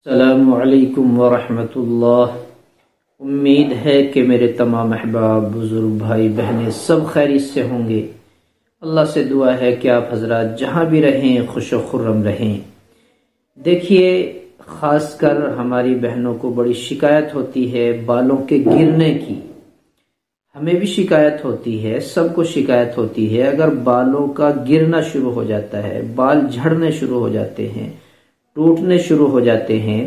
السلام علیکم ورحمۃ اللہ۔ امید ہے کہ میرے تمام احباب، بزرگ، بھائی بہنیں سب خیریت سے ہوں گے۔ اللہ سے دعا ہے کہ آپ حضرات جہاں بھی رہیں خوش و خرم رہیں۔ دیکھیے، خاص کر ہماری بہنوں کو بڑی شکایت ہوتی ہے بالوں کے گرنے کی۔ ہمیں بھی شکایت ہوتی ہے، سب کو شکایت ہوتی ہے۔ اگر بالوں کا گرنا شروع ہو جاتا ہے، بال جھڑنے شروع ہو جاتے ہیں، ٹوٹنے شروع ہو جاتے ہیں،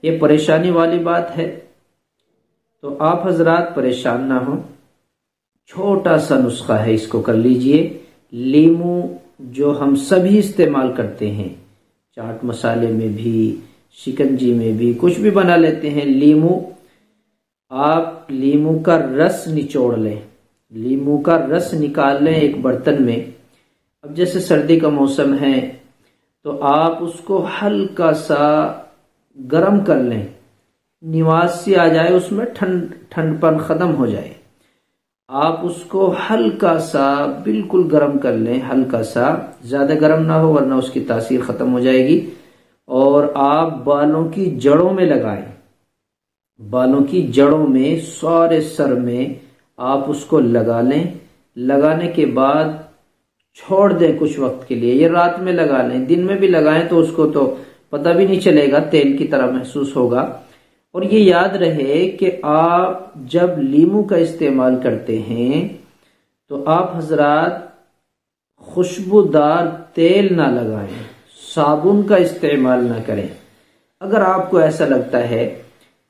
یہ پریشانی والی بات ہے۔ تو آپ حضرات پریشان نہ ہوں، چھوٹا سا نسخہ ہے، اس کو کر لیجئے۔ لیمو جو ہم سبھی استعمال کرتے ہیں، چاٹ مسالے میں بھی، شکنجی میں بھی، کچھ بھی بنا لیتے ہیں۔ آپ لیمو کا رس نچوڑ لیں، لیمو کا رس نکال لیں ایک برتن میں۔ اب جیسے سردی کا موسم ہے تو آپ اس کو ہلکا سا گرم کر لیں، نواز سی آ جائے، اس میں ٹھنڈ پن ختم ہو جائے۔ آپ اس کو ہلکا سا بالکل گرم کر لیں، ہلکا سا، زیادہ گرم نہ ہو ورنہ اس کی تاثیر ختم ہو جائے گی۔ اور آپ بالوں کی جڑوں میں لگائیں، بالوں کی جڑوں میں، سارے سر میں آپ اس کو لگا لیں۔ لگانے کے بعد چھوڑ دیں کچھ وقت کے لیے۔ یہ رات میں لگا لیں، دن میں بھی لگائیں تو اس کو تو پتہ بھی نہیں چلے گا، تیل کی طرح محسوس ہوگا۔ اور یہ یاد رہے کہ آپ جب لیمو کا استعمال کرتے ہیں تو آپ حضرات خوشبودار تیل نہ لگائیں، صابن کا استعمال نہ کریں۔ اگر آپ کو ایسا لگتا ہے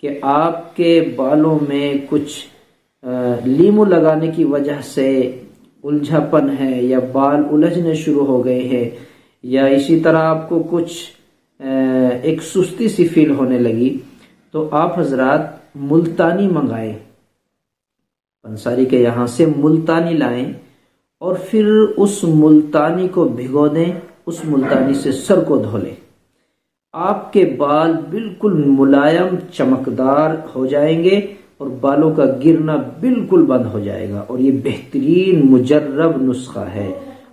کہ آپ کے بالوں میں کچھ لیمو لگانے کی وجہ سے الجھا پن ہے، یا بال الجھنے شروع ہو گئے ہیں، یا اسی طرح آپ کو کچھ ایک سستی سی فیل ہونے لگی، تو آپ حضرات ملتانی منگائیں، پنساری کے یہاں سے ملتانی لائیں، اور پھر اس ملتانی کو بھگو دیں، اس ملتانی سے سر کو دھو لیں۔ آپ کے بال بالکل ملائم، چمکدار ہو جائیں گے، اور بالوں کا گرنا بالکل بند ہو جائے گا۔ اور یہ بہترین مجرب نسخہ ہے،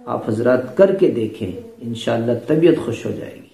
آپ حضرات کر کے دیکھیں، انشاءاللہ طبیعت خوش ہو جائے گی۔